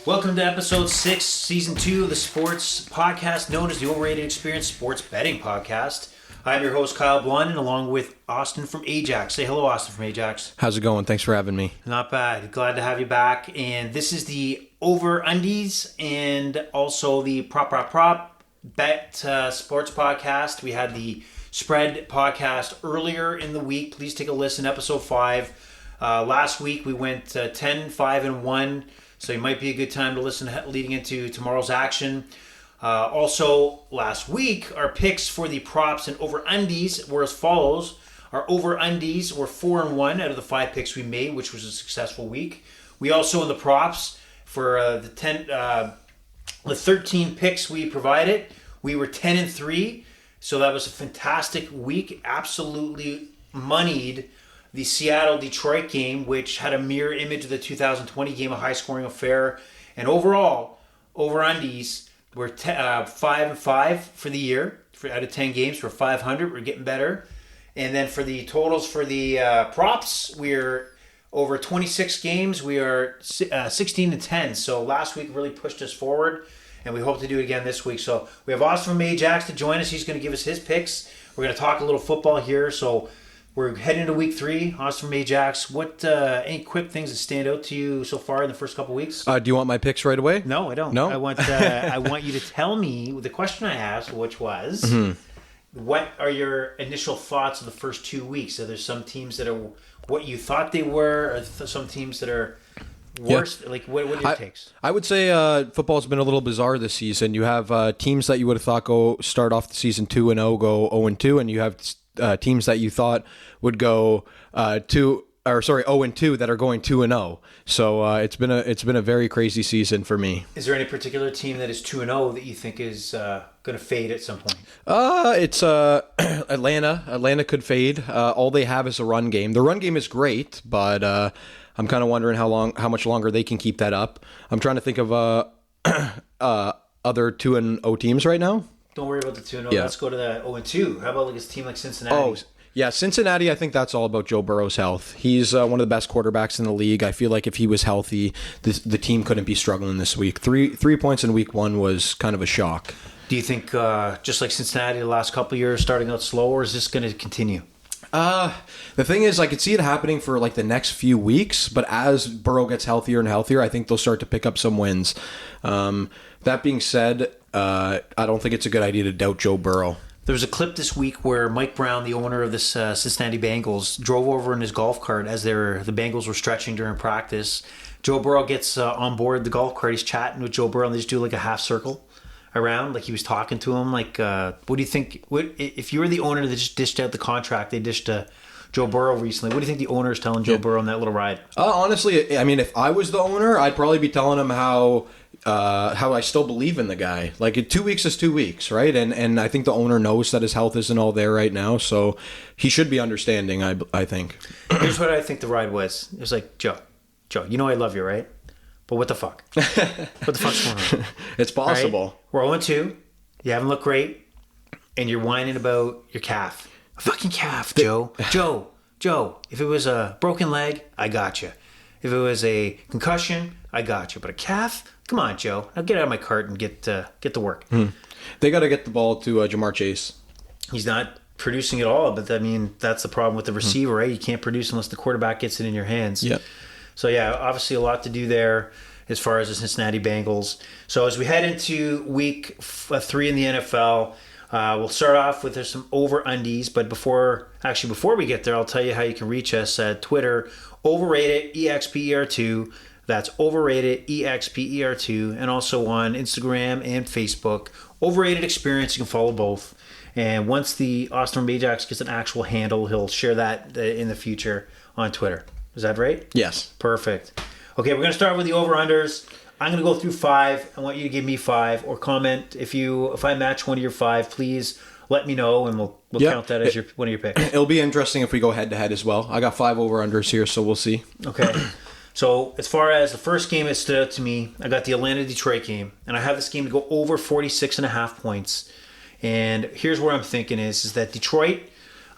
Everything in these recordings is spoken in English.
Welcome to episode 6, season 2 of the sports podcast known as the Overrated Experience Sports Betting Podcast. I'm your host, Kyle Blondin, along with Austin from Ajax. Say hello, Austin from Ajax. How's it going? Thanks for having me. Not bad. Glad to have you back. And this is the Undies and also the Prop Bet Sports Podcast. We had the Spread Podcast earlier in the week. Please take a listen. Episode 5. Last week we went 10, 5, and 1. So it might be a good time to listen leading into tomorrow's action. Also, last week, our picks for the props and over-undies were as follows. Our over-undies were 4 and 1 out of the 5 picks we made, which was a successful week. We also, in the props, for the 13 picks we provided, we were 10 and 3. So that was a fantastic week. Absolutely moneyed the Seattle-Detroit game, which had a mirror image of the 2020 game, a high-scoring affair. And overall, over-undies were 5 and 5 for the year. Out of 10 games, we're 500. We're getting better. And then for the totals for the props, we're over 26 games. We are 16 and 10. So last week really pushed us forward, and we hope to do it again this week. So we have Austin from Ajax to join us. He's going to give us his picks. We're going to talk a little football here. So we're heading into week 3. Austin from Ajax. What any quick things that stand out to you so far in the first couple weeks? Do you want my picks right away? No, I don't. No? I want you to tell me the question I asked, which was, what are your initial thoughts of the first 2 weeks? Are there some teams that are what you thought they were, or some teams that are worse? Yeah. Like, what are your takes? I would say football's been a little bizarre this season. You have teams that you would have thought start off the season 2-0, go 0-2, and you have teams that you thought would go 0-2 that are going 2-0. So it's been a very crazy season for me. Is there any particular team that is 2-0 that you think is going to fade at some point? It's Atlanta. Atlanta could fade. All they have is a run game. The run game is great, but I'm kind of wondering how much longer they can keep that up. I'm trying to think of other 2-0 teams right now. Don't worry about the 2-0. Yeah. Let's go to the 0-2. How about like a team like Cincinnati? Oh, yeah, Cincinnati, I think that's all about Joe Burrow's health. He's one of the best quarterbacks in the league. I feel like if he was healthy, the team couldn't be struggling this week. Three points in week 1 was kind of a shock. Do you think, just like Cincinnati the last couple of years, starting out slow, or is this going to continue? The thing is, I could see it happening for like the next few weeks, but as Burrow gets healthier and healthier, I think they'll start to pick up some wins. That being said, I don't think it's a good idea to doubt Joe Burrow. There was a clip this week where Mike Brown, the owner of the Cincinnati Bengals, drove over in his golf cart as the Bengals were stretching during practice. Joe Burrow gets on board the golf cart. He's chatting with Joe Burrow, and they just do like a half circle around, like he was talking to him. Like, what do you think? If you were the owner that just dished out the contract, they dished Joe Burrow recently. What do you think the owner is telling Joe Burrow on that little ride? Honestly, I mean, if I was the owner, I'd probably be telling him how I still believe in the guy. Like 2 weeks is 2 weeks, right? And I think the owner knows that his health isn't all there right now, so he should be understanding, I think. Here's what I think the ride was. It was like, Joe, you know I love you, right? But what the fuck? What the fuck's going on? It's possible. Right? We're 0-2. You haven't looked great, and you're whining about your calf. A fucking calf, Joe. Joe, if it was a broken leg, I got you. If it was a concussion, I got you. But a calf? Come on, Joe. Now get out of my cart and get to work. They got to get the ball to Jamar Chase. He's not producing at all, but I mean, that's the problem with the receiver, right? You can't produce unless the quarterback gets it in your hands. Yep. So, yeah, obviously a lot to do there as far as the Cincinnati Bengals. So as we head into week 3 in the NFL, we'll start off with some over-undies. But before we get there, I'll tell you how you can reach us at Twitter, overrated EXPER2. That's overrated EXPER2. And also on Instagram and Facebook. Overrated Experience, you can follow both. And once the Austin Ajax gets an actual handle, he'll share that in the future on Twitter. Is that right? Yes. Perfect. Okay, we're going to start with the over-unders. I'm going to go through 5. I want you to give me 5 or comment. If I match one of your 5, please let me know, and we'll count that as one of your picks. It'll be interesting if we go head-to-head as well. I got 5 over-unders here, so we'll see. Okay. So as far as the first game that stood out to me, I got the Atlanta-Detroit game, and I have this game to go over 46.5 points. And here's where I'm thinking is that Detroit,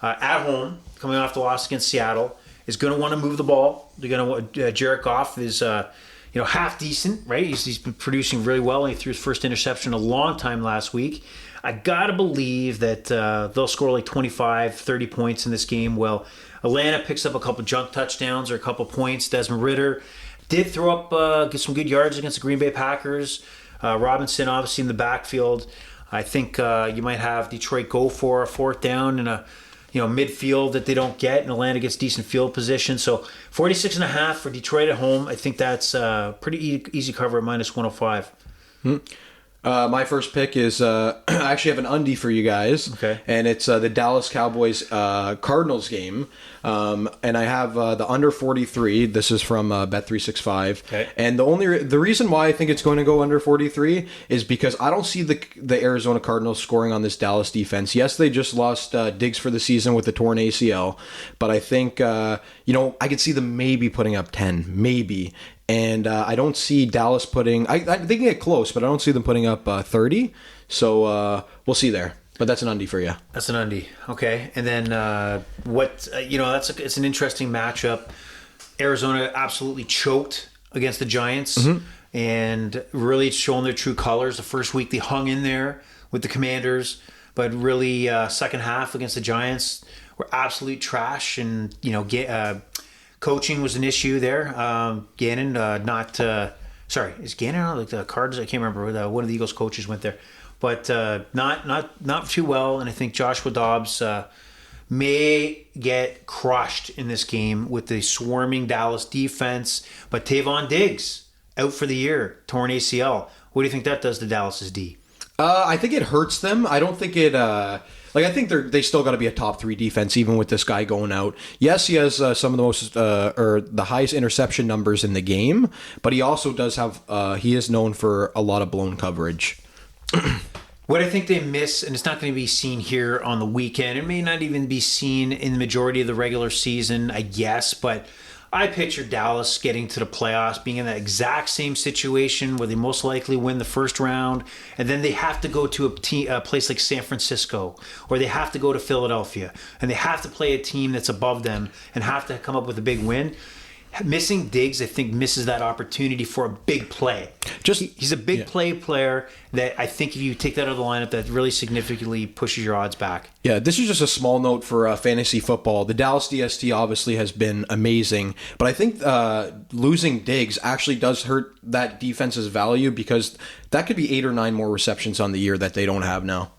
at home, coming off the loss against Seattle, is going to want to move the ball. They're going to Jared Goff is half decent, right? He's been producing really well. He threw his first interception in a long time last week. I got to believe that they'll score like 25, 30 points in this game. Well, Atlanta picks up a couple junk touchdowns or a couple points. Desmond Ridder did throw up get some good yards against the Green Bay Packers. Robinson, obviously, in the backfield. I think you might have Detroit go for a fourth down in a midfield that they don't get, and Atlanta gets decent field position. So 46.5 for Detroit at home. I think that's pretty easy cover at minus 105. My first pick is I actually have an undie for you guys. Okay. And it's the Dallas Cowboys Cardinals game. And I have the under 43. This is from Bet365. Okay. And the reason why I think it's going to go under 43 is because I don't see the Arizona Cardinals scoring on this Dallas defense. Yes, they just lost Diggs for the season with the torn ACL, but I think I could see them maybe putting up 10, maybe. And I don't see Dallas putting... I think they get close, but I don't see them putting up 30. So we'll see there. But that's an undie for you. That's an undie. Okay. And then it's an interesting matchup. Arizona absolutely choked against the Giants and really showing their true colors. The first week they hung in there with the Commanders, but really second half against the Giants were absolute trash. And, coaching was an issue there. Gannon, is Gannon on the Cards? I can't remember. One of the Eagles coaches went there, but not too well. And I think Joshua Dobbs may get crushed in this game with the swarming Dallas defense. But Tavon Diggs out for the year, torn ACL. What do you think that does to Dallas's D? I think it hurts them. I don't think it. I think they still got to be a top 3 defense, even with this guy going out. Yes, he has some of the most or the highest interception numbers in the game, but he also does have. He is known for a lot of blown coverage. What I think they miss, and it's not going to be seen here on the weekend. It may not even be seen in the majority of the regular season, I guess, but I picture Dallas getting to the playoffs, being in that exact same situation where they most likely win the first round, and then they have to go to a place like San Francisco, or they have to go to Philadelphia, and they have to play a team that's above them and have to come up with a big win. Missing Diggs, I think, misses that opportunity for a big play. He's a big play player that I think if you take that out of the lineup, that really significantly pushes your odds back. Yeah, this is just a small note for fantasy football. The Dallas DST obviously has been amazing, but I think losing Diggs actually does hurt that defense's value because that could be 8 or 9 more receptions on the year that they don't have now.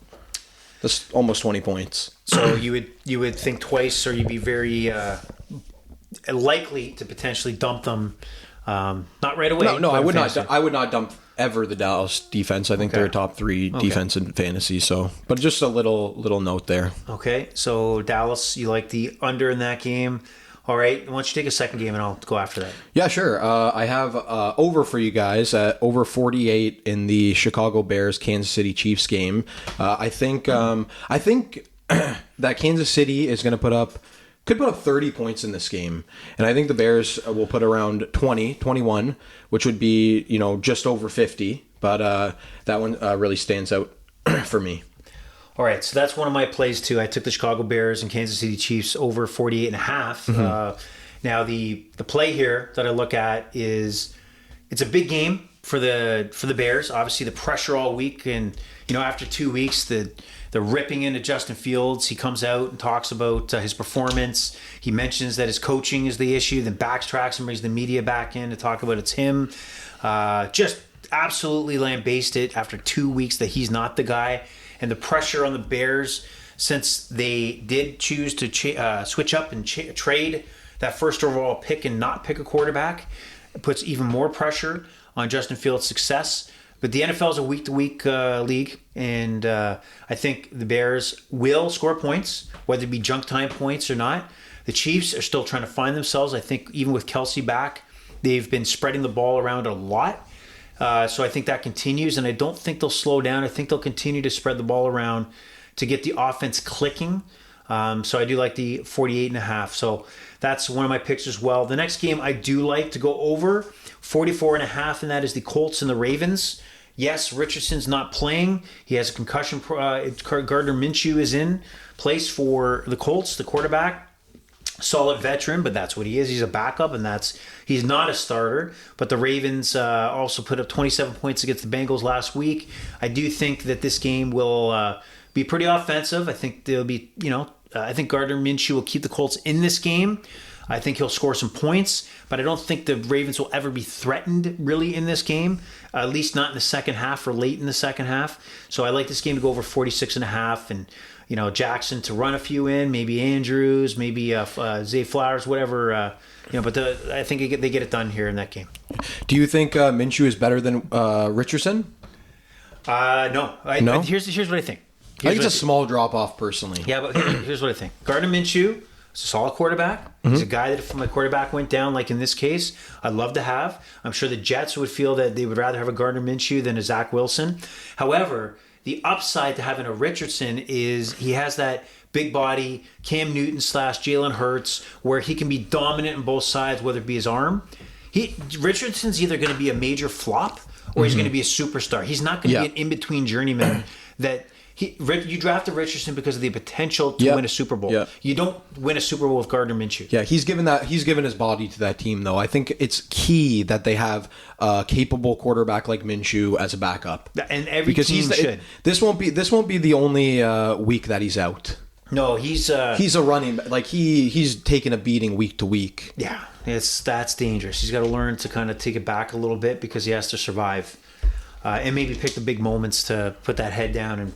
That's almost 20 points. So you would think twice, or you'd be very... likely to potentially dump them, not right away. No, I would not. I would not dump ever the Dallas defense. I think they're a top 3 defense in fantasy. So, but just a little note there. Okay, so Dallas, you like the under in that game. All right, why don't you take a second game and I'll go after that. Yeah, sure. I have over for you guys at over 48 in the Chicago Bears Kansas City Chiefs game. I think that Kansas City is going to could put up 30 points in this game. And I think the Bears will put around 21, which would be, just over 50. But that one really stands out for me. All right, so that's one of my plays too. I took the Chicago Bears and Kansas City Chiefs over 48.5. Now the play here that I look at is it's a big game for the Bears. Obviously the pressure all week, and after 2 weeks the ripping into Justin Fields. He comes out and talks about his performance. He mentions that his coaching is the issue, then backtracks and brings the media back in to talk about it's him. Just absolutely lambasted after 2 weeks that he's not the guy. And the pressure on the Bears, since they did choose to switch up and trade that first overall pick and not pick a quarterback, it puts even more pressure on Justin Fields' success. But the NFL is a week-to-week league, and I think the Bears will score points, whether it be junk time points or not. The Chiefs are still trying to find themselves. I think even with Kelsey back, they've been spreading the ball around a lot. So I think that continues, and I don't think they'll slow down. I think they'll continue to spread the ball around to get the offense clicking. So I do like the 48.5. So that's one of my picks as well. The next game I do like to go over 44.5, and that is the Colts and the Ravens. Yes, Richardson's not playing. He has a concussion. Gardner Minshew is in place for the Colts, the quarterback. solid veteran, but that's what he is. He's a backup, and he's not a starter. But the Ravens also put up 27 points against the Bengals last week. I do think that this game will be pretty offensive. I think there'll be, I think Gardner Minshew will keep the Colts in this game. I think he'll score some points, but I don't think the Ravens will ever be threatened really in this game, at least not in the second half or late in the second half. So I like this game to go over 46.5, and Jackson to run a few in, maybe Andrews, maybe Zay Flowers, whatever. But I think they get it done here in that game. Do you think Minshew is better than Richardson? No. No? Here's what I think. I think it's a small drop off personally. Yeah, but here's what I think. Gardner Minshew is a solid quarterback. He's a guy that if my quarterback went down, like in this case, I'd love to have. I'm sure the Jets would feel that they would rather have a Gardner Minshew than a Zach Wilson. However, the upside to having a Richardson is he has that big body, Cam Newton / Jalen Hurts, where he can be dominant on both sides, whether it be his arm. Richardson's either going to be a major flop or he's going to be a superstar. He's not going to be an in-between journeyman that... You drafted Richardson because of the potential to win a Super Bowl. Yeah. You don't win a Super Bowl with Gardner Minshew. Yeah, he's given his body to that team, though. I think it's key that they have a capable quarterback like Minshew as a backup. And every team should. This won't be the only week that he's out. No, he's a running, like he's taking a beating week to week. Yeah, that's dangerous. He's got to learn to kind of take it back a little bit because he has to survive. And maybe pick the big moments to put that head down and,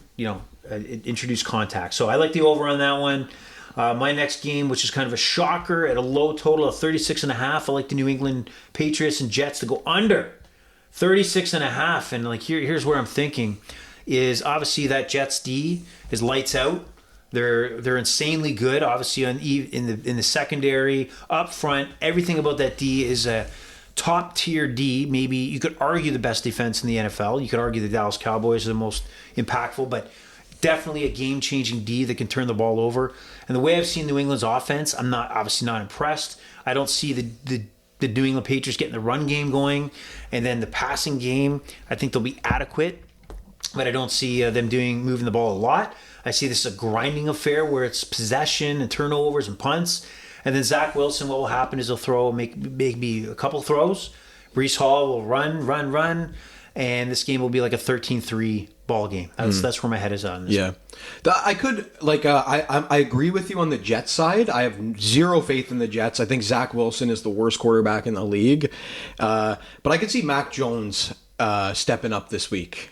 introduce contact. So I like the over on that one. My next game, which is kind of a shocker at a low total of 36.5. I like the New England Patriots and Jets to go under 36.5. And here's where I'm thinking is obviously that Jets D is lights out. They're insanely good. Obviously in the secondary, up front, everything about that D is a top tier D. Maybe you could argue the best defense in the NFL. You could argue the Dallas Cowboys are the most impactful, but definitely a game-changing D that can turn the ball over. And the way I've seen New England's offense, I'm obviously not impressed. I don't see the New England Patriots getting the run game going, and then the passing game. I think they'll be adequate, but I don't see them moving the ball a lot. I see this as a grinding affair where it's possession and turnovers and punts. And then Zach Wilson, what will happen is he'll make maybe a couple throws. Breece Hall will run, and this game will be like a 13-3 ball game. That's where my head is on this. Yeah. I agree with you on the Jets side. I have zero faith in the Jets. I think Zach Wilson is the worst quarterback in the league. But I could see Mac Jones stepping up this week.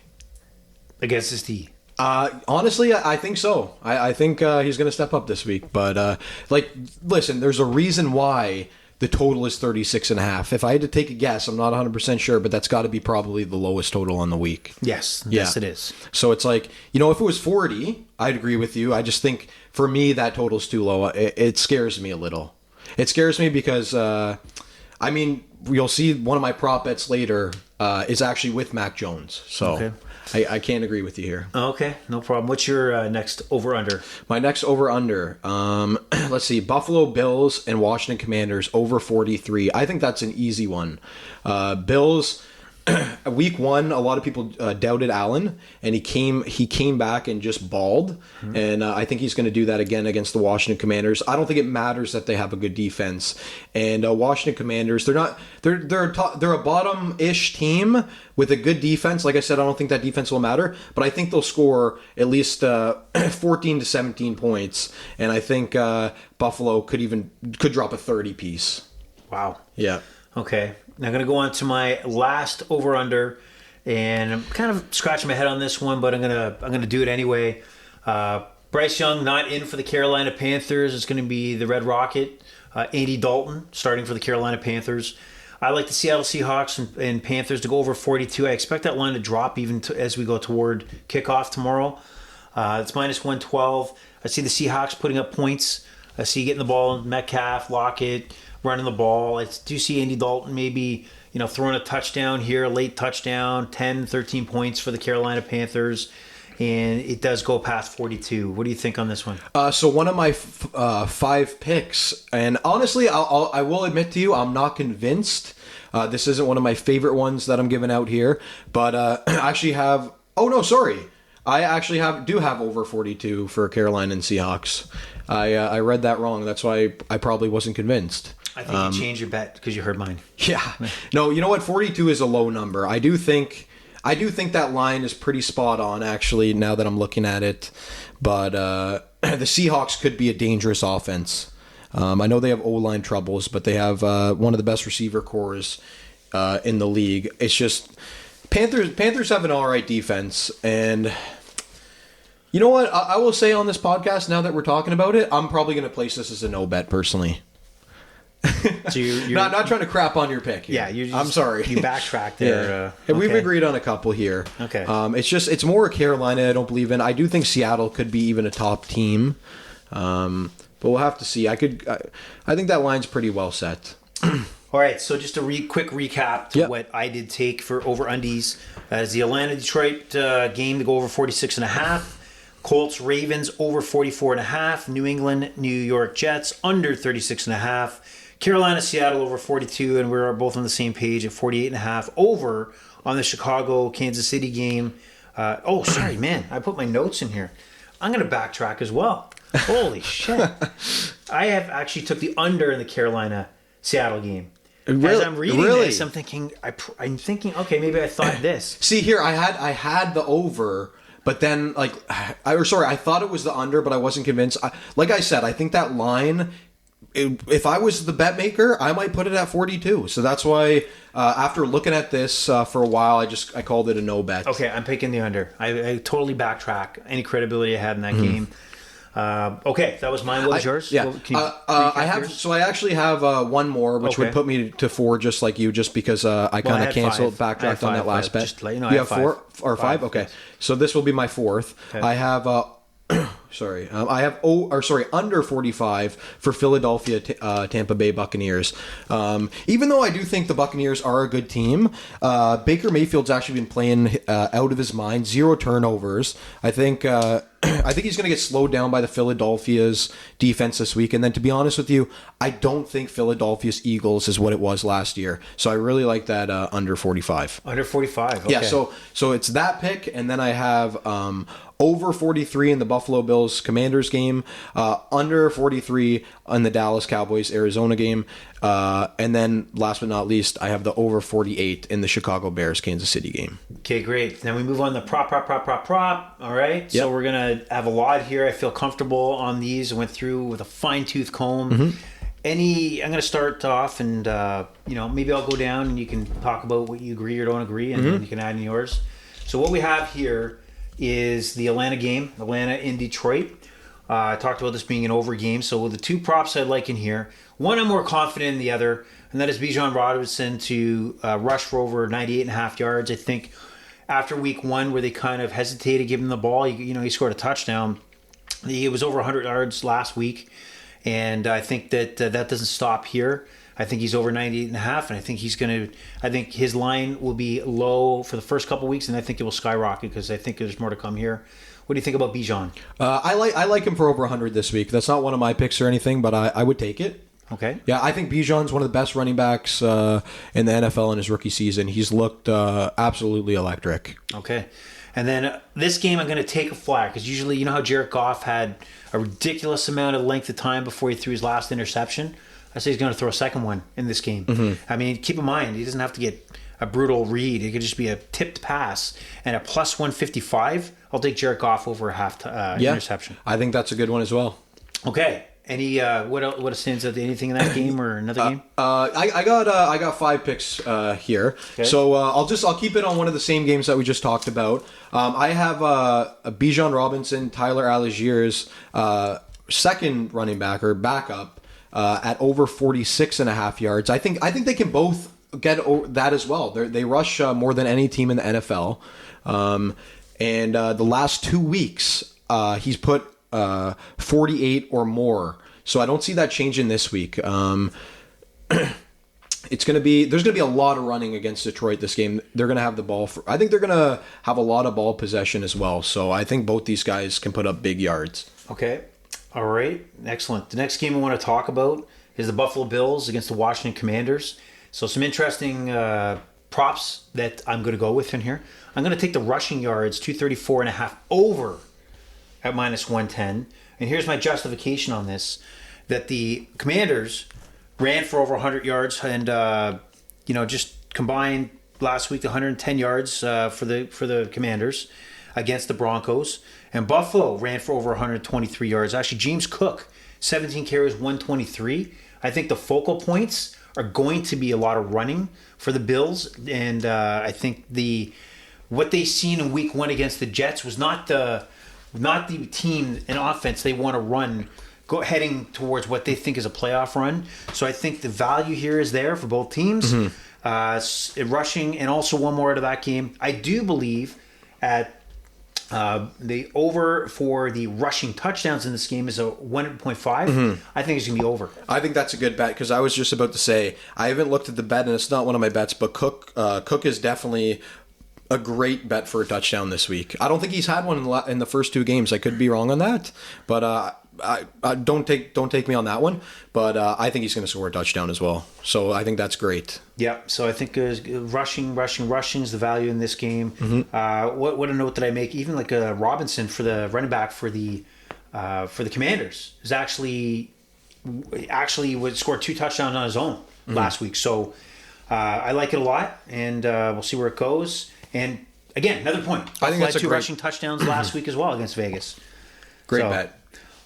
Against his team. Honestly, I think so. I think he's going to step up this week. But, listen, there's a reason why the total is 36.5. If I had to take a guess, I'm not 100% sure, but that's got to be probably the lowest total on the week. Yes, it is. So it's like, if it was 40, I'd agree with you. I just think, for me, that total's too low. It scares me a little. It scares me because, you'll see one of my prop bets later is actually with Mac Jones. So... Okay. I can't agree with you here. Okay, no problem. What's your next over-under? My next over-under, let's see, Buffalo Bills and Washington Commanders over 43. I think that's an easy one. Bills, week one, a lot of people doubted Allen, and he came back and just balled. Mm-hmm. And I think he's going to do that again against the Washington Commanders. I don't think it matters that they have a good defense. And Washington Commanders, they're a bottom-ish team with a good defense. Like I said, I don't think that defense will matter, but I think they'll score at least 14 to 17 points. And I think Buffalo could drop a 30 piece. Wow. Yeah. Okay. Now I'm going to go on to my last over-under, and I'm kind of scratching my head on this one, but I'm gonna do it anyway. Bryce Young not in for the Carolina Panthers. It's going to be the Red Rocket. Andy Dalton starting for the Carolina Panthers. I like the Seattle Seahawks and Panthers to go over 42. I expect that line to drop even as we go toward kickoff tomorrow. It's minus 112. I see the Seahawks putting up points. I see getting the ball, Metcalf, Lockett, running the ball. I do see Andy Dalton maybe, throwing a touchdown here, a late touchdown, 10, 13 points for the Carolina Panthers. And it does go past 42. What do you think on this one? So one of my 5 picks, and honestly, I will admit to you, I'm not convinced. This isn't one of my favorite ones that I'm giving out here, but I actually have... Oh, no, sorry. I actually do have over 42 for Carolina and Seahawks. I read that wrong. That's why I probably wasn't convinced. I think you changed your bet because you heard mine. Yeah. No, you know what? 42 is a low number. I do think that line is pretty spot on, actually, now that I'm looking at it. But the Seahawks could be a dangerous offense. I know they have O-line troubles, but they have one of the best receiver cores in the league. It's just Panthers have an all right defense, and you know what? I will say on this podcast, now that we're talking about it, I'm probably going to place this as a no bet personally. So you're not trying to crap on your pick here. Yeah, I'm sorry. You backtracked there. Yeah. We've agreed on a couple here. Okay. It's more Carolina I don't believe in. I do think Seattle could be even a top team, but we'll have to see. I think that line's pretty well set. All right, so just a quick recap to what I did take for over Undies. As the Atlanta-Detroit game to go over 46.5. Colts, Ravens over 44.5. New England, New York Jets under 36.5. Carolina, Seattle over 42, and we're both on the same page at 48.5. Over on the Chicago, Kansas City game. Sorry, man. I put my notes in here. I'm going to backtrack as well. Holy shit. I have actually took the under in the Carolina, Seattle game. As I'm reading this, I'm thinking, okay, maybe I thought this. See here, I had the over, but then I thought it was the under, but I wasn't convinced. Like I said, I think that line, if I was the bet maker, I might put it at 42. So that's why after looking at this for a while, I called it a no bet. Okay, I'm picking the under. I totally backtrack any credibility I had in that game. Okay, that was mine. What was yours? Yeah, I actually have one more, which would put me to 4, just like you, just because I kind of backtracked on that last bet. Just let you know, you have 4 or 5? Okay, so this will be my 4th. Okay. I have under 45 for Philadelphia, Tampa Bay Buccaneers. Even though I do think the Buccaneers are a good team, Baker Mayfield's actually been playing out of his mind. 0 turnovers. I think he's going to get slowed down by the Philadelphia's defense this week. And then, to be honest with you, I don't think Philadelphia's Eagles is what it was last year. So I really like that under 45. Under 45. Okay. Yeah. So it's that pick, and then I have over 43 in the Buffalo Bills Commanders game, under 43 on the Dallas Cowboys Arizona game, and then last but not least, I have the over 48 in the Chicago Bears Kansas City game. Okay, great. Then we move on to prop. All right. Yep. So we're gonna have a lot here. I feel comfortable on these. I went through with a fine-tooth comb. Mm-hmm. I'm going to start off, and maybe I'll go down, and you can talk about what you agree or don't agree, and then you can add in yours. So what we have here is the Atlanta game, Atlanta in Detroit. I talked about this being an over game. So the 2 props I like in here, one I'm more confident in the other, and that is Bijan Robinson to rush for over 98.5 yards. I think after week 1, where they kind of hesitated giving him the ball, he scored a touchdown. He was over 100 yards last week, and I think that doesn't stop here. I think he's over 98.5, and I think his line will be low for the first couple weeks, and I think it will skyrocket because I think there's more to come here. What do you think about Bijan? I like him for over 100 this week. That's not one of my picks or anything, but I would take it. Okay. Yeah, I think Bijan's one of the best running backs in the NFL in his rookie season. He's looked absolutely electric. Okay. And then this game, I'm going to take a flyer because usually, you know how Jared Goff had a ridiculous amount of length of time before he threw his last interception? I say he's going to throw a second one in this game. Mm-hmm. I mean, keep in mind, he doesn't have to get a brutal read. It could just be a tipped pass and a plus 155. I'll take Jared Goff over a half interception. I think that's a good one as well. Okay. Any what stands out? Anything in that game or another game? I got 5 picks here. Okay. So I'll keep it on one of the same games that we just talked about. I have Bijan Robinson, Tyler Allgeier's second running back or backup at over 46.5 yards. I think they can both get that as well. They rush more than any team in the NFL. And the last 2 weeks, he's put 48 or more. So I don't see that changing this week. There's going to be a lot of running against Detroit this game. They're going to have the ball. I think they're going to have a lot of ball possession as well. So I think both these guys can put up big yards. Okay. All right. Excellent. The next game I want to talk about is the Buffalo Bills against the Washington Commanders. So some interesting props that I'm going to go with in here. I'm going to take the rushing yards, 234.5 over at minus 110. And here's my justification on this, that the Commanders ran for over 100 yards and, just combined last week 110 yards for the Commanders against the Broncos. And Buffalo ran for over 123 yards. Actually, James Cook, 17 carries, 123. I think the focal points are going to be a lot of running for the Bills. And I think what they seen in week 1 against the Jets was not the team and offense they want to run heading towards what they think is a playoff run. So I think the value here is there for both teams. Rushing, and also one more out of that game. I do believe at the over for the rushing touchdowns in this game is a 1.5. I think it's going to be over. I think that's a good bet because I was just about to say I haven't looked at the bet and it's not one of my bets, but Cook is definitely a great bet for a touchdown this week. I don't think he's had one in the first 2 games. I could be wrong on that, but I don't take me on that one. But I think he's going to score a touchdown as well. So I think that's great. Yeah. So I think rushing is the value in this game. What a note that I make. Even like Robinson for the running back for the Commanders is actually would score 2 touchdowns on his own last week. So I like it a lot, and we'll see where it goes. And again, another point. I think that's 2 rushing touchdowns last week as well against Vegas. Great bet.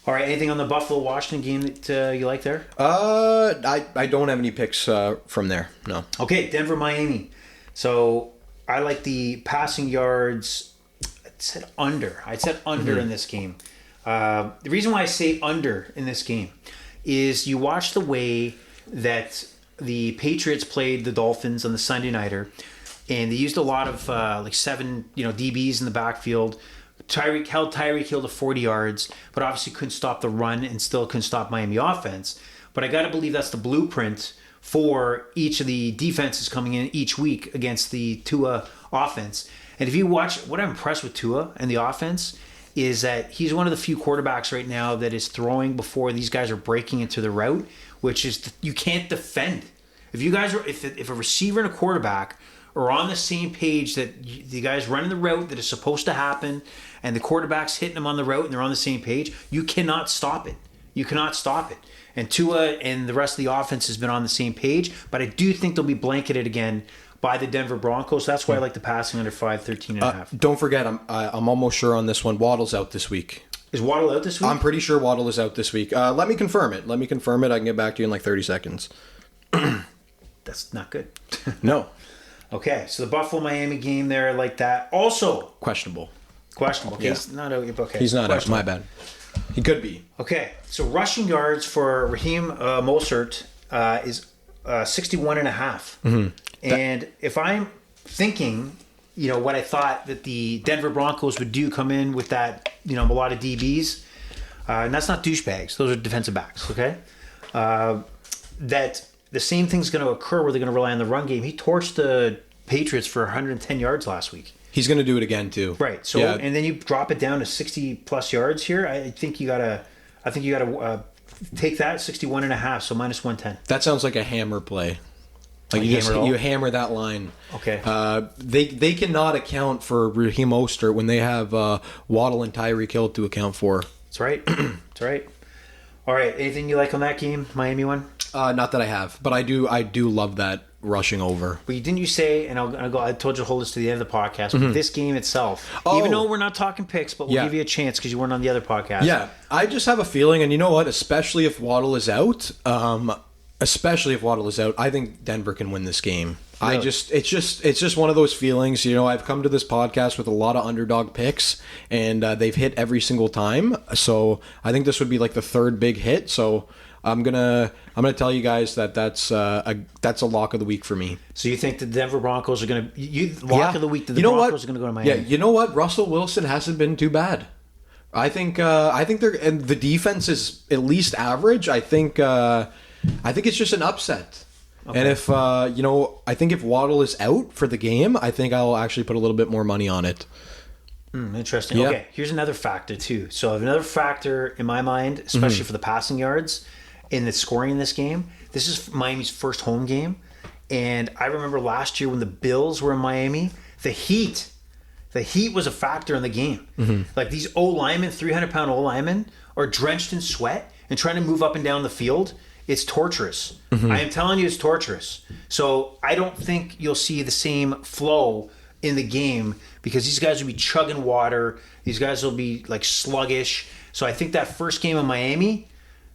All right, anything on the Buffalo-Washington game that you like there? I don't have any picks from there, no. Okay, Denver-Miami. So I like the passing yards. I said under in this game. The reason why I say under in this game is you watch the way that the Patriots played the Dolphins on the Sunday nighter, and they used a lot of 7 DBs in the backfield. Tyreek Hill to 40 yards, but obviously couldn't stop the run and still couldn't stop Miami offense. But I got to believe that's the blueprint for each of the defenses coming in each week against the Tua offense. And if you watch, what I'm impressed with Tua and the offense is that he's one of the few quarterbacks right now that is throwing before these guys are breaking into the route, which is you can't defend. If you guys are, if a receiver and a quarterback are on the same page that the guys running the route that is supposed to happen and the quarterback's hitting them on the route and they're on the same page, you cannot stop it. You cannot stop it. And Tua and the rest of the offense has been on the same page, but I do think they'll be blanketed again by the Denver Broncos. That's why I like the passing under 13.5. Don't forget, I'm almost sure on this one, Waddle's out this week. Is Waddle out this week? I'm pretty sure Waddle is out this week. Let me confirm it. I can get back to you in like 30 seconds. That's not good. No. Okay, so the Buffalo-Miami game there, like that. Also questionable. Okay, yeah. He's not out. Okay, he's not out. My bad. He could be. Okay, so rushing yards for Raheem Mostert is 61.5. And if I'm thinking, what I thought that the Denver Broncos would do, come in with that, a lot of DBs, and that's not douchebags. Those are defensive backs, okay? That the same thing's going to occur where they're going to rely on the run game. He torched the Patriots for 110 yards last week. He's going to do it again too. Right. So yeah. And then you drop it down to 60 plus yards here. I think you gotta take that 61.5. So minus 110. That sounds like a hammer play. Like you hammer that line. Okay. They cannot account for Raheem Mostert when they have Waddle and Tyreek Hill to account for. That's right. That's right. All right. Anything you like on that game, Miami one? Not that I have, but I do love that rushing over. But didn't you say, and I told you to hold this to the end of the podcast, but this game itself, even though we're not talking picks, but we'll give you a chance because you weren't on the other podcast. Yeah, I just have a feeling, and you know what, especially if Waddle is out, I think Denver can win this game. Really? It's just one of those feelings. I've come to this podcast with a lot of underdog picks, and they've hit every single time. So I think this would be like the third big hit. So I'm gonna tell you guys that's a lock of the week for me. So you think the Denver Broncos are gonna of the week that the Broncos are gonna go to Miami? Yeah, you know what? Russell Wilson hasn't been too bad. I think they're, and the defense is at least average. I think it's just an upset. Okay. And if I think if Waddle is out for the game, I think I'll actually put a little bit more money on it. Interesting. Yeah. Okay, here's another factor too. So another factor in my mind, especially for the passing yards in the scoring in this game. This is Miami's first home game, And I remember last year when the Bills were in Miami, the heat was a factor in the game. Like these O-linemen, 300-pound O-linemen, are drenched in sweat and trying to move up and down the field. It's torturous. I am telling you, it's torturous. So I don't think you'll see the same flow in the game because these guys will be chugging water. These guys will be like sluggish. So I think that first game in Miami,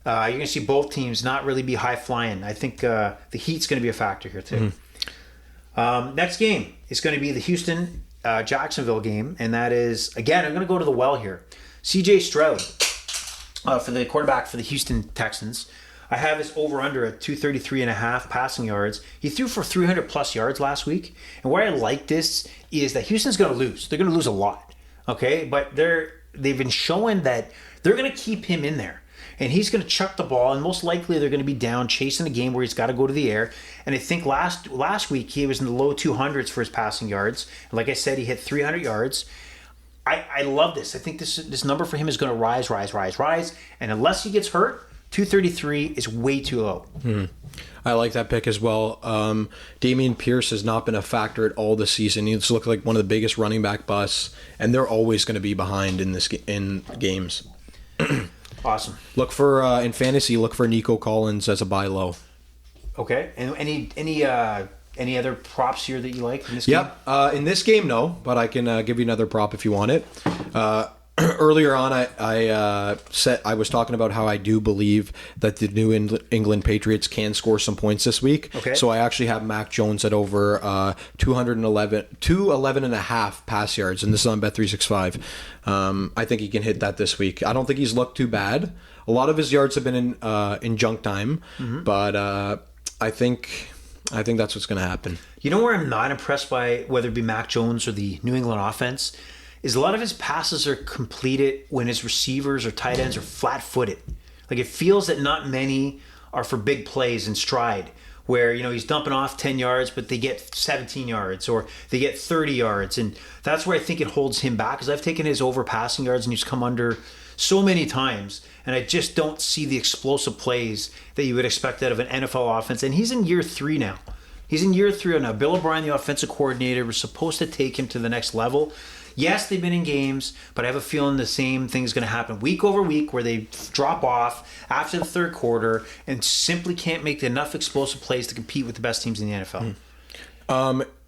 you're going to see both teams not really be high flying. I think the heat's going to be a factor here too. Next game is going to be the Houston Jacksonville game, and that is, again, I'm going to go to the well here. CJ Stroud for the quarterback for the Houston Texans. I have his over-under at 233.5 passing yards. He threw for 300-plus yards last week, and where I like this is that Houston's going to lose. They're going to lose a lot, okay? But they've been showing that they're going to keep him in there. And he's going to chuck the ball, and most likely they're going to be down chasing a game where he's got to go to the air. And I think last week he was in the low 200s for his passing yards. And like I said, he hit 300 yards. I love this. I think this number for him is going to rise. And unless he gets hurt, 233 is way too low. I like that pick as well. Dameon Pierce has not been a factor at all this season. He's looked like one of the biggest running back busts, and they're always going to be behind in games. Awesome. Look for in fantasy. Look for Nico Collins as a buy low. Okay. And any other props here that you like in this game? Yeah. In this game, no, but I can give you another prop if you want it. Earlier on, I was talking about how I do believe that the New England Patriots can score some points this week. Okay. So I actually have Mac Jones at over 211.5 pass yards, and this is on Bet365. I think he can hit that this week. I don't think he's looked too bad. A lot of his yards have been in junk time, but I think that's what's going to happen. You know where I'm not impressed by, whether it be Mac Jones or the New England offense, is a lot of his passes are completed when his receivers or tight ends are flat-footed. Like it feels that not many are for big plays in stride, where he's dumping off 10 yards, but they get 17 yards or they get 30 yards. And that's where I think it holds him back, because I've taken his over passing yards and he's come under so many times, and I just don't see the explosive plays that you would expect out of an NFL offense. And he's in year 3 now. He's in year 3 now. Bill O'Brien, the offensive coordinator, was supposed to take him to the next level. Yes, they've been in games, but I have a feeling the same thing is going to happen week over week, where they drop off after the third quarter and simply can't make enough explosive plays to compete with the best teams in the NFL.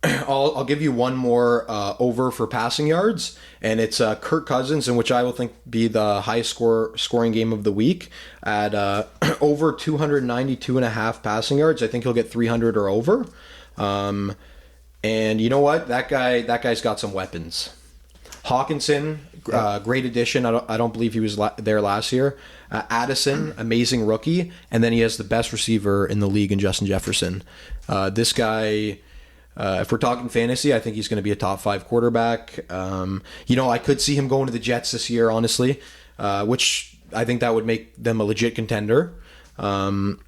I'll give you one more over for passing yards, and it's Kirk Cousins, in which I will think be the highest scoring game of the week at over 292.5 passing yards. I think he'll get 300 or over. And you know what? That guy's got some weapons. Hawkinson, great addition. I don't believe he was there last year. Addison, amazing rookie. And then he has the best receiver in the league in Justin Jefferson. This guy, if we're talking fantasy, I think he's going to be a top 5 quarterback. I could see him going to the Jets this year, honestly, which I think that would make them a legit contender. But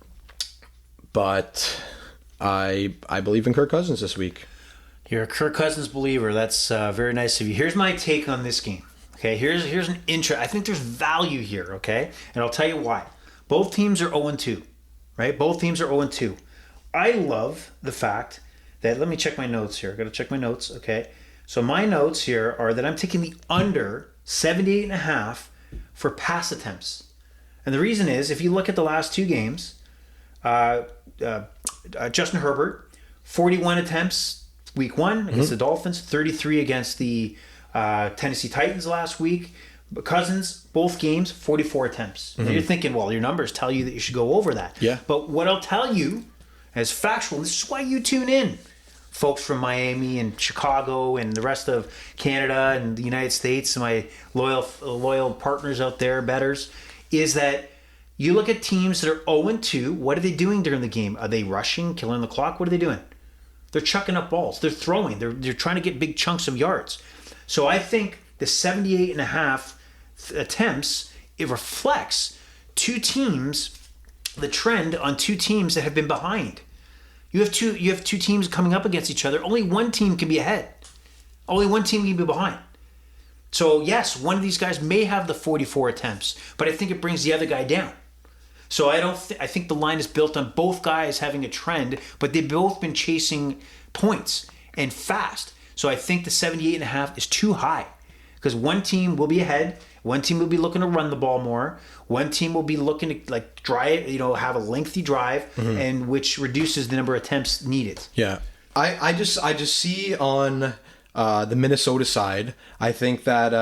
I believe in Kirk Cousins this week. You're a Kirk Cousins believer. That's very nice of you. Here's my take on this game. Okay, here's an intro. I think there's value here, okay? And I'll tell you why. Both teams are 0-2, right? Both teams are 0-2. I love the fact that, let me check my notes here. I've got to check my notes, okay? So my notes here are that I'm taking the under 78.5 for pass attempts. And the reason is, if you look at the last 2 games, Justin Herbert, 41 attempts week 1 against the Dolphins, 33 against the Tennessee Titans last week. But Cousins, both games, 44 attempts. And you're thinking, well, your numbers tell you that you should go over that. Yeah. But what I'll tell you as factual, this is why you tune in, folks from Miami and Chicago and the rest of Canada and the United States, my loyal partners out there, bettors, is that you look at teams that are 0-2, what are they doing during the game? Are they rushing, killing the clock? What are they doing? They're chucking up balls. They're throwing. They're trying to get big chunks of yards. So I think the 78.5 attempts, it reflects 2 teams, the trend on 2 teams that have been behind. You have two teams coming up against each other. Only one team can be ahead. Only one team can be behind. So yes, one of these guys may have the 44 attempts, but I think it brings the other guy down. So I think the line is built on both guys having a trend, but they've both been chasing points and fast. So I think the 78.5 is too high because one team will be ahead. One team will be looking to run the ball more. One team will be looking to have a lengthy drive, and which reduces the number of attempts needed. Yeah, I just see on the Minnesota side. I think that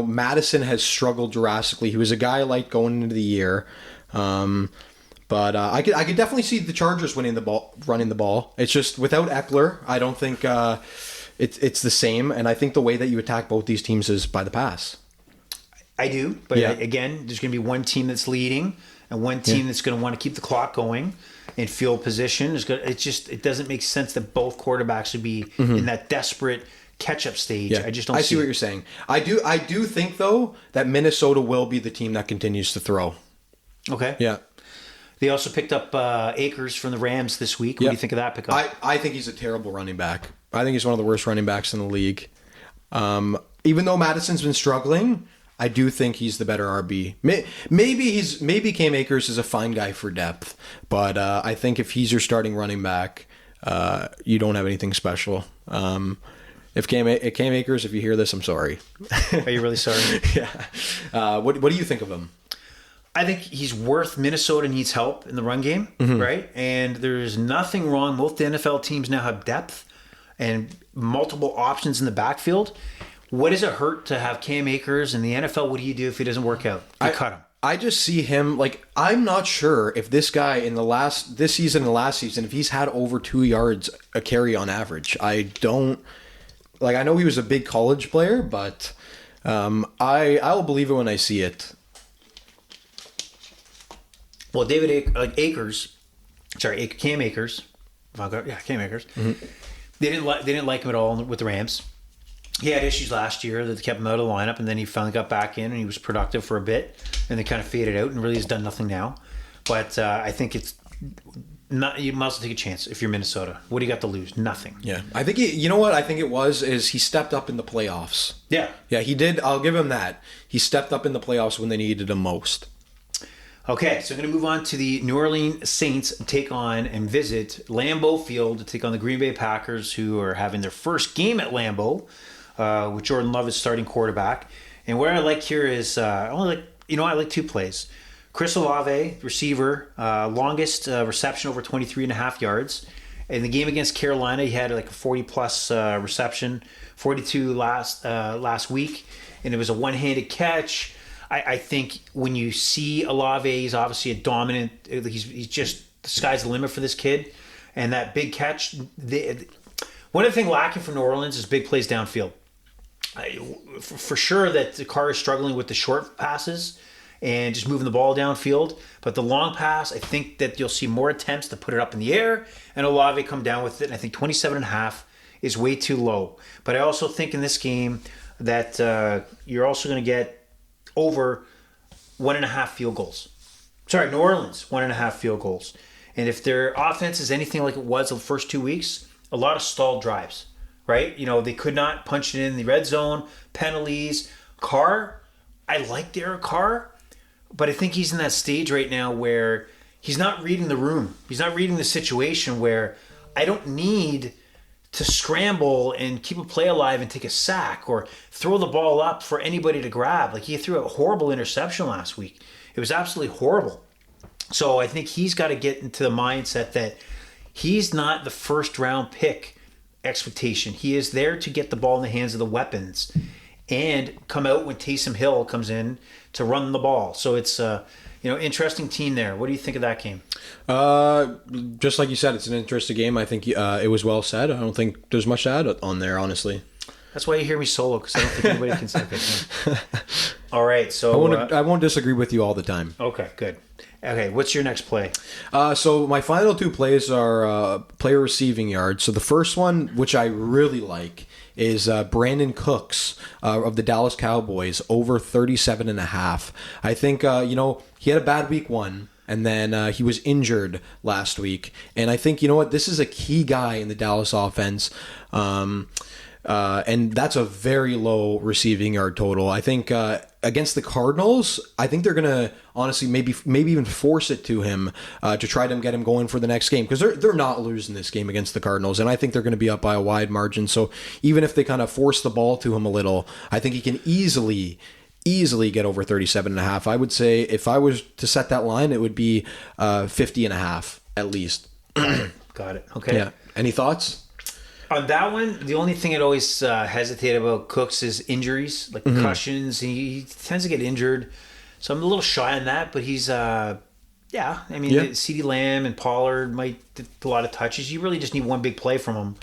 Madison has struggled drastically. He was a guy I liked going into the year, but I could definitely see the Chargers running the ball. It's just without Eckler, I don't think it's the same. And I think the way that you attack both these teams is by the pass. I do, but again, there's going to be one team that's leading and one team that's going to want to keep the clock going and field position. It doesn't make sense that both quarterbacks would be in that desperate catch-up stage. I just don't. I see what you're saying. I do think though that Minnesota will be the team that continues to throw. Okay. Yeah. They also picked up Akers from the Rams this week. What do you think of that pickup? I think he's a terrible running back. I think he's one of the worst running backs in the league. Even though Madison's been struggling, I do think he's the better RB. Maybe Cam Akers is a fine guy for depth, but I think if he's your starting running back, you don't have anything special. If Cam Akers, if you hear this, I'm sorry. Are you really sorry? Yeah. What do you think of him? I think he's worth. Minnesota needs help in the run game, right? And there's nothing wrong. Most NFL teams now have depth and multiple options in the backfield. What does it hurt to have Cam Akers in the NFL? What do you do if he doesn't work out? You cut him. I just see him I'm not sure if this guy in this season and last season, if he's had over 2 yards a carry on average. I don't I know he was a big college player, but I will believe it when I see it. Well, Cam Akers. Cam Akers. They didn't like him at all with the Rams. He had issues last year that kept him out of the lineup, and then he finally got back in and he was productive for a bit, and then kind of faded out and really has done nothing now. But I think it's not. You must take a chance if you're Minnesota. What do you got to lose? Nothing. Yeah, I think I think he stepped up in the playoffs. Yeah, he did. I'll give him that. He stepped up in the playoffs when they needed him most. Okay, so we're going to move on to the New Orleans Saints take on and visit Lambeau Field to take on the Green Bay Packers, who are having their first game at Lambeau, with Jordan Love as starting quarterback. And what I like here is I like two plays. Chris Olave, receiver, longest reception over 23.5 yards. In the game against Carolina, he had a 40-plus reception, 42 last week, and it was a one-handed catch. I think when you see Olave, he's obviously a dominant. He's just the sky's the limit for this kid, and that big catch. One of the things lacking for New Orleans is big plays downfield. For sure that the Carr is struggling with the short passes and just moving the ball downfield, but the long pass, I think that you'll see more attempts to put it up in the air, and Olave come down with it. And I think 27.5 is way too low. But I also think in this game that you're also going to get over 1.5 field goals. Sorry, New Orleans, 1.5 field goals. And if their offense is anything like it was the first 2 weeks, a lot of stalled drives, right? They could not punch it in the red zone, penalties. Carr, I like Derek Carr, but I think he's in that stage right now where he's not reading the room. He's not reading the situation where I don't need to scramble and keep a play alive and take a sack or throw the ball up for anybody to grab. He threw a horrible interception last week. It was absolutely horrible. So I think he's got to get into the mindset that he's not the first round pick expectation. He is there to get the ball in the hands of the weapons and come out when Taysom Hill comes in to run the ball. So it's interesting team there. What do you think of that game? Just like you said, it's an interesting game. I think it was well said. I don't think there's much to add on there, honestly. That's why you hear me solo, because I don't think anybody can say it. All right, so I won't disagree with you all the time. Okay, good. Okay, what's your next play? So my final two plays are player receiving yards. So the first one, which I really like, is Brandon Cooks of the Dallas Cowboys, over 37.5. I think, he had a bad week one, and then he was injured last week. And I think, this is a key guy in the Dallas offense. And that's a very low receiving yard total. I think against the Cardinals, I think they're going to honestly maybe even force it to him to try to get him going for the next game, because they're not losing this game against the Cardinals, and I think they're going to be up by a wide margin. So even if they kind of force the ball to him a little, I think he can easily get over 37.5. I would say if I was to set that line, it would be 50.5 at least. Got it. Okay. Yeah. Any thoughts? On that one, the only thing I'd always hesitate about Cooks is injuries, like concussions. He tends to get injured. So I'm a little shy on that, but he's, CeeDee Lamb and Pollard might do a lot of touches. You really just need one big play from him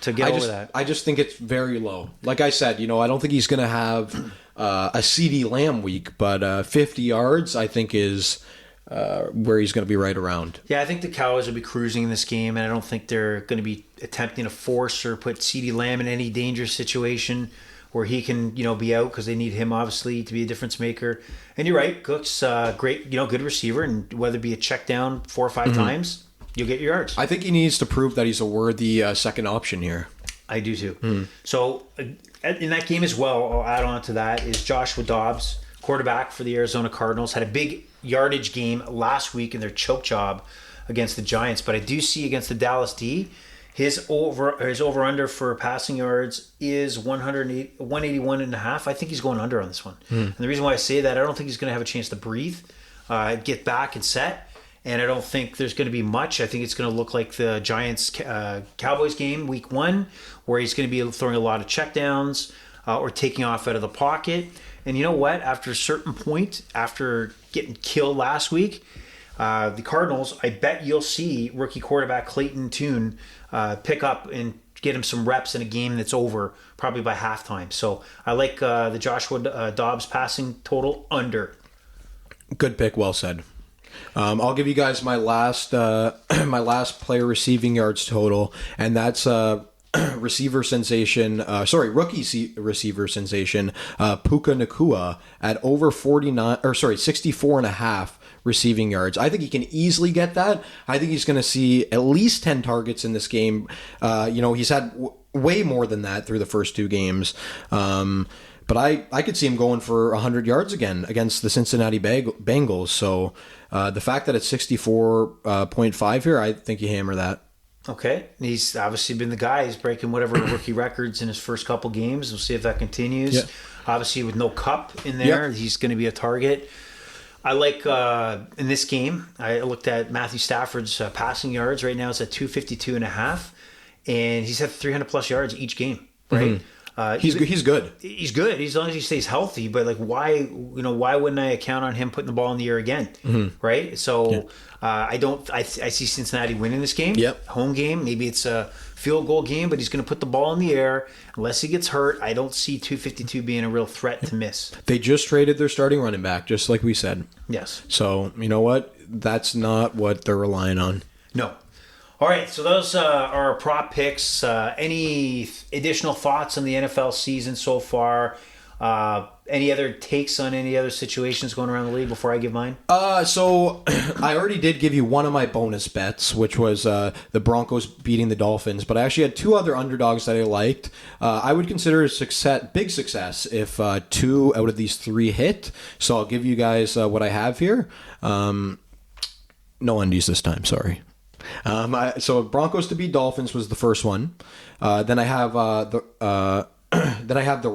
to get over that. I just think it's very low. Like I said, I don't think he's going to have a CeeDee Lamb week, but 50 yards I think is where he's going to be right around. Yeah, I think the Cowboys will be cruising in this game, and I don't think they're going to be attempting to force or put CeeDee Lamb in any dangerous situation where he can, be out, because they need him obviously to be a difference maker. And you're right, Cook's great, good receiver, and whether it be a check down 4 or 5 times, you'll get your yards. I think he needs to prove that he's a worthy second option here. I do too. So in that game as well, I'll add on to that, is Joshua Dobbs, quarterback for the Arizona Cardinals, had a big yardage game last week in their choke job against the Giants. But I do see against the Dallas D, his over under for passing yards is 181.5. I think he's going under on this one. And the reason why I say that, I don't think he's going to have a chance to breathe, get back and set. And I don't think there's going to be much. I think it's going to look like the Giants Cowboys game week 1, where he's going to be throwing a lot of checkdowns or taking off out of the pocket. And you know what? After a certain point, after getting killed last week, the Cardinals, I bet you'll see rookie quarterback Clayton Tune pick up and get him some reps in a game that's over probably by halftime. So I like the Joshua Dobbs passing total under. Good pick. Well said. I'll give you guys my last player receiving yards total, and that's rookie receiver sensation Puka Nacua at over 64.5 receiving yards. I think he can easily get that. I think he's going to see at least 10 targets in this game. He's had way more than that through the first 2 games. But I could see him going for 100 yards again against the Cincinnati Bengals. So the fact that it's 64.5 here, I think you hammer that. Okay. He's obviously been the guy. He's breaking whatever rookie records in his first couple games. We'll see if that continues. Yeah. Obviously, with no Cup in there, he's going to be a target. I like in this game, I looked at Matthew Stafford's passing yards. Right now it's at 252.5, and he's had 300 plus yards each game, right? He's good. He's good as long as he stays healthy. But why wouldn't I count on him putting the ball in the air again? Right. So I see Cincinnati winning this game. Yep. Home game. Maybe it's a field goal game, but he's going to put the ball in the air unless he gets hurt. I don't see 252 being a real threat to miss. They just traded their starting running back, just like we said. Yes. So you know what? That's not what they're relying on. No. All right, so those are our prop picks. Any additional thoughts on the NFL season so far? Any other takes on any other situations going around the league before I give mine? So I already did give you one of my bonus bets, which was the Broncos beating the Dolphins. But I actually had 2 other underdogs that I liked. I would consider it big success if 2 out of these 3 hit. So I'll give you guys what I have here. No undies this time, sorry. So Broncos to beat Dolphins was the first one. Then I have the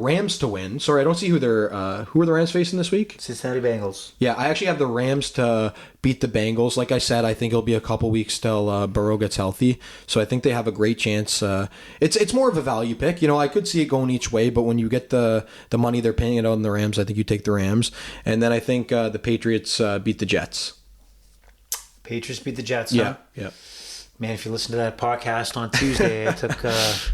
Rams to win. Sorry, I don't see who are the Rams facing this week? Cincinnati Bengals. Yeah, I actually have the Rams to beat the Bengals. Like I said, I think it'll be a couple weeks till Burrow gets healthy. So I think they have a great chance. It's more of a value pick. I could see it going each way, but when you get the money they're paying it on the Rams, I think you take the Rams. And then I think the Patriots beat the Jets. Patriots beat the Jets, yeah, huh? Yeah. Man, if you listen to that podcast on Tuesday, I took the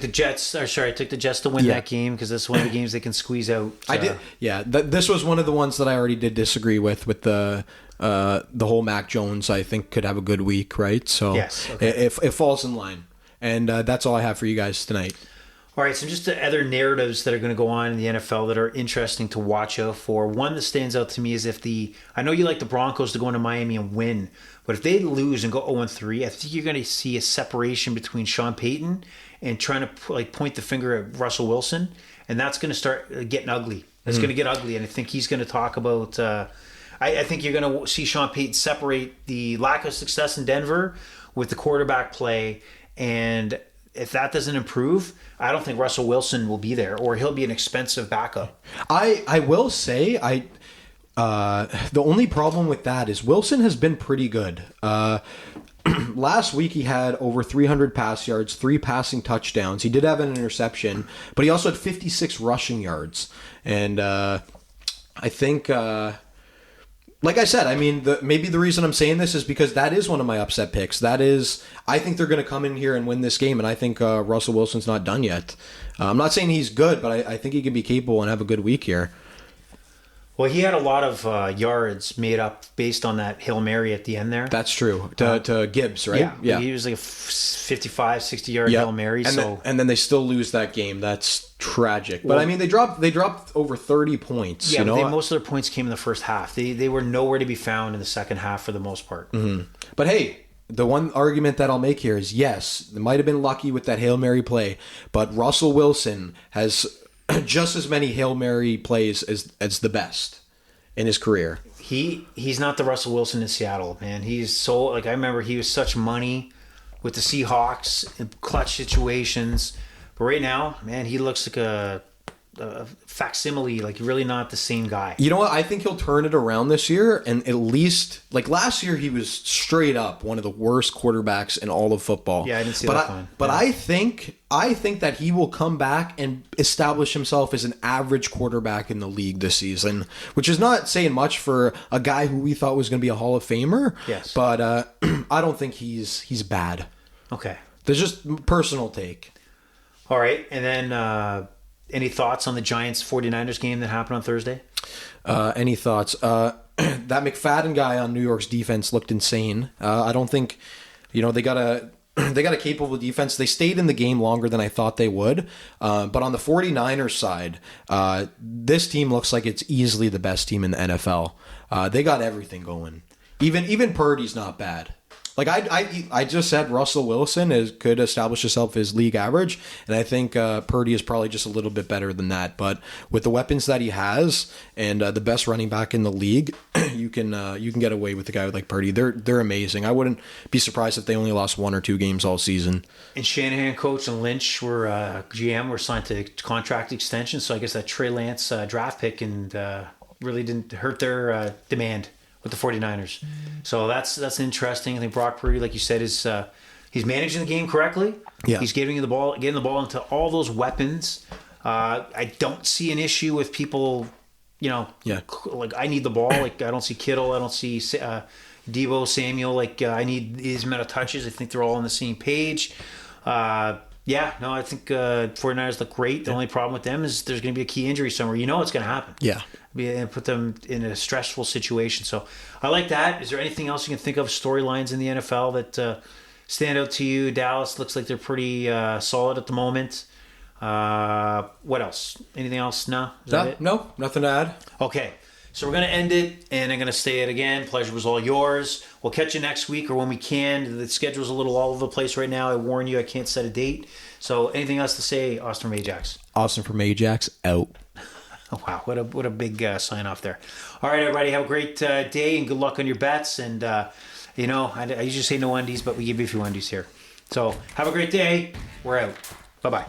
Jets. I took the Jets to win that game because that's one of the games they can squeeze out. I did. Yeah, this was one of the ones that I already did disagree with the whole Mac Jones. I think could have a good week, right? So yes, okay. it falls in line, and that's all I have for you guys tonight. All right, so just the other narratives that are going to go on in the NFL that are interesting to watch out for. One that stands out to me is I know you like the Broncos to go into Miami and win, but if they lose and go 0-3, I think you're going to see a separation between Sean Payton and trying to point the finger at Russell Wilson, and that's going to start getting ugly. It's going to get ugly, and I think he's going to talk about. I think you're going to see Sean Payton separate the lack of success in Denver with the quarterback play, and if that doesn't improve, I don't think Russell Wilson will be there, or he'll be an expensive backup. I will say the only problem with that is Wilson has been pretty good. Last week he had over 300 pass yards, 3 passing touchdowns. He did have an interception, but he also had 56 rushing yards. And I think, like I said, I mean, maybe the reason I'm saying this is because that is one of my upset picks. That is, I think they're going to come in here and win this game, and I think Russell Wilson's not done yet. I'm not saying he's good, but I think he can be capable and have a good week here. Well, he had a lot of yards made up based on that Hail Mary at the end there. That's true. To Gibbs, right? Yeah. He was like a 55, 60-yard Hail Mary. And then they still lose that game. That's tragic. But, I mean, they dropped over 30 points. Yeah, you know? But most of their points came in the first half. They were nowhere to be found in the second half for the most part. Mm-hmm. But, hey, the one argument that I'll make here is, yes, they might have been lucky with that Hail Mary play, but Russell Wilson has just as many Hail Mary plays as the best in his career. He's not the Russell Wilson in Seattle, man. He's so, I remember he was such money with the Seahawks in clutch situations. But right now, man, he looks like a facsimile, really not the same guy. You know what? I think he'll turn it around this year, and at least last year he was straight up one of the worst quarterbacks in all of football. Yeah, I didn't see that coming. But I think that he will come back and establish himself as an average quarterback in the league this season, which is not saying much for a guy who we thought was going to be a Hall of Famer. Yes. But I don't think he's bad. Okay. There's just personal take. All right, and then any thoughts on the Giants-49ers game that happened on Thursday? Any thoughts? That McFadden guy on New York's defense looked insane. I don't think, they got a capable defense. They stayed in the game longer than I thought they would. But on the 49ers side, this team looks like it's easily the best team in the NFL. They got everything going. Even Purdy's not bad. I just said Russell Wilson could establish himself as league average, and I think Purdy is probably just a little bit better than that. But with the weapons that he has and the best running back in the league, you can get away with a guy like Purdy. They're amazing. I wouldn't be surprised if they only lost 1 or 2 games all season. And Shanahan coach and Lynch GM were signed to contract extension, so I guess that Trey Lance draft pick and really didn't hurt their demand with the 49ers. So that's interesting. I think Brock Purdy, like you said, is he's managing the game correctly. Yeah. He's getting the ball into all those weapons. I don't see an issue with people, I need the ball. I don't see Kittle. I don't see Deebo Samuel. I need these amount of touches. I think they're all on the same page. I think 49ers look great. The only problem with them is there's going to be a key injury somewhere. It's going to happen. Yeah. And put them in a stressful situation. So I like that. Is there anything else you can think of, storylines in the NFL that stand out to you? Dallas looks like they're pretty solid at the moment. What else? Anything else? No? Is that it? No, nothing to add. Okay. So we're going to end it, and I'm going to say it again. Pleasure was all yours. We'll catch you next week or when we can. The schedule's a little all over the place right now. I warn you, I can't set a date. So anything else to say, Austin from Ajax? Austin from Ajax, out. Oh, wow, what a big sign off there. All right, everybody, have a great day and good luck on your bets. And, I usually say no undies, but we give you a few undies here. So have a great day. We're out. Bye-bye.